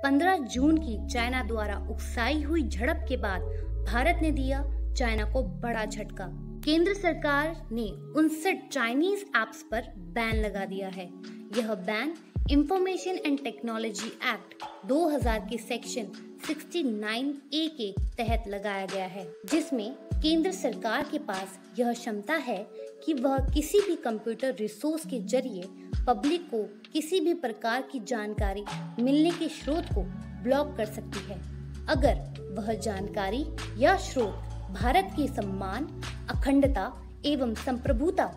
15 जून की चाइना द्वारा उकसाई हुई झड़प के बाद भारत ने दिया चाइना को बड़ा झटका। केंद्र सरकार ने 59 चाइनीज ऐप्स पर बैन लगा दिया है। यह ban information and technology act 2000 के सेक्शन 69A के तहत लगाया गया है, जिसमें केंद्र सरकार के पास यह क्षमता है कि वह किसी भी कंप्यूटर रिसोर्स के जरिए पब्लिक को किसी भी प्रकार की जानकारी मिलने के स्रोत को ब्लॉक कर सकती है, अगर वह जानकारी या स्रोत भारत के सम्मान, अखंडता एवं संप्रभुता,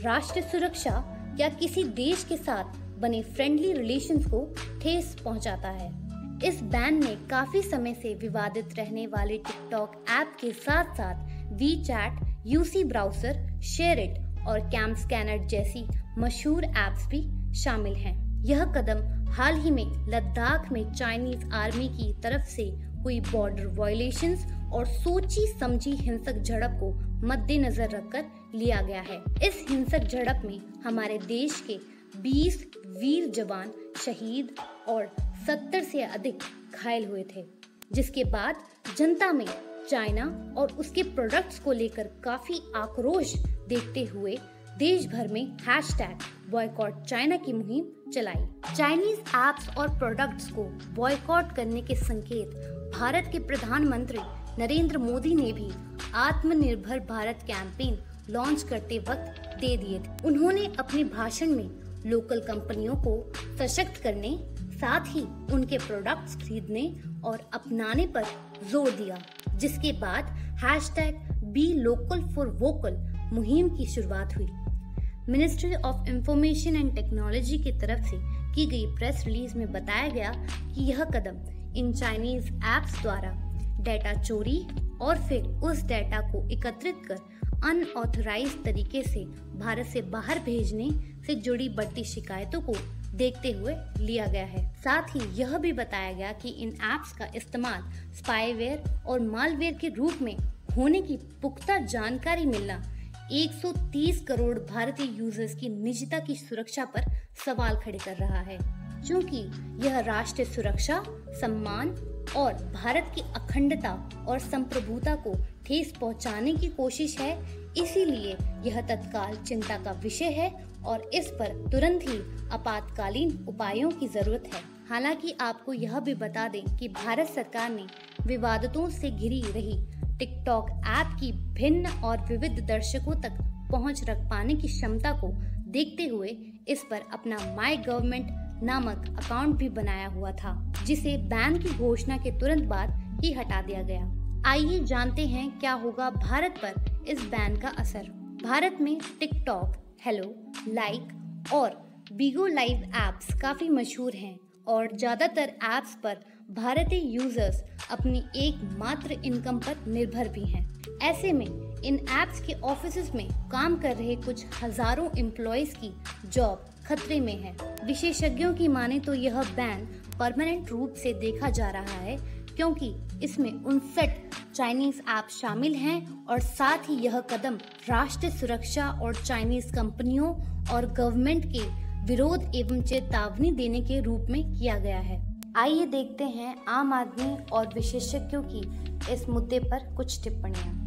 राष्ट्रीय सुरक्षा या किसी देश के साथ बने फ्रेंडली रिलेशंस को ठेस पहुंचाता है। इस बैन में काफी समय से विवादित रहने वाले टिकटॉक ऐप के साथ साथ WeChat, UC ब्राउजर, शेयरिट और कैम स्कैनर जैसी मशहूर ऐप्स भी शामिल हैं। यह कदम हाल ही में लद्दाख में चाइनीज आर्मी की तरफ से हुई बॉर्डर वायलेशंस और सोची समझी हिंसक झड़प को मद्देनजर रखकर लिया गया है। इस हिंसक झड़प में हमारे देश के 20 वीर जवान शहीद और 70 से अधिक घायल हुए थे, जिसके बाद जनता में चाइना और उसके प्रोडक्ट्स को लेकर काफी आक्रोश देखते हुए देश भर में #बॉयकॉट चाइना की मुहिम चलाई। चाइनीज ऐप्स और प्रोडक्ट्स को बॉयकॉट करने के संकेत भारत के प्रधानमंत्री नरेंद्र मोदी ने भी आत्मनिर्भर भारत कैंपेन लॉन्च करते वक्त दे दिए थे। उन्होंने अपने भाषण में लोकल कंपनियों को सशक्त करने, साथ ही उनके प्रोडक्ट्स खरीदने और अपनाने पर जोर दिया, जिसके बाद #बी लोकल फॉर वोकल मुहिम की शुरुआत हुई। Ministry of information and technology की तरफ से की गई प्रेस रिलीज में बताया गया कि यह कदम इन चाइनीज ऐप्स द्वारा डेटा चोरी और फिर उस डेटा को एकत्रित कर अनऑथराइज्ड तरीके से भारत से बाहर भेजने से जुड़ी बढ़ती शिकायतों को देखते हुए लिया गया है। साथ ही यह भी बताया गया कि इन ऐप्स का इस्तेमाल स्पाईवेयर और मालवेयर के रूप में होने की पुख्ता जानकारी मिलना 130 करोड़ भारतीय यूजर्स की निजता की सुरक्षा पर सवाल खड़े कर रहा है। क्योंकि यह राष्ट्रीय सुरक्षा, सम्मान और भारत की अखंडता और संप्रभुता को ठेस पहुंचाने की कोशिश है, इसीलिए यह तत्काल चिंता का विषय है और इस पर तुरंत ही आपातकालीन उपायों की जरूरत है। हालांकि आपको यह भी बता दें कि भारत सरकार ने विवादों से घिरी रही टिकटॉक ऐप की भिन्न और विविध दर्शकों तक पहुंच रख पाने की क्षमता को देखते हुए इस पर अपना माई गवर्नमेंट नामक अकाउंट भी बनाया हुआ था, जिसे बैन की घोषणा के तुरंत बाद ही हटा दिया गया। आइए जानते हैं क्या होगा भारत पर इस बैन का असर। भारत में टिकटॉक, हेलो, लाइक और बिगो लाइव ऐप्स काफी मशहूर हैं और ज्यादातर ऐप्स पर भारतीय यूजर्स अपनी एकमात्र इनकम पर निर्भर भी हैं। ऐसे में इन ऐप्स के ऑफिसेज में काम कर रहे कुछ हजारों एम्प्लॉयज की जॉब खतरे में है। विशेषज्ञों की माने तो यह बैन परमानेंट रूप से देखा जा रहा है, क्योंकि इसमें 59 चाइनीज ऐप शामिल हैं और साथ ही यह कदम राष्ट्रीय सुरक्षा और चाइनीज कंपनियों और गवर्नमेंट के विरोध एवं चेतावनी देने के रूप में किया गया है। आइए देखते हैं आम आदमी और विशेषज्ञों की इस मुद्दे पर कुछ टिप्पणियां।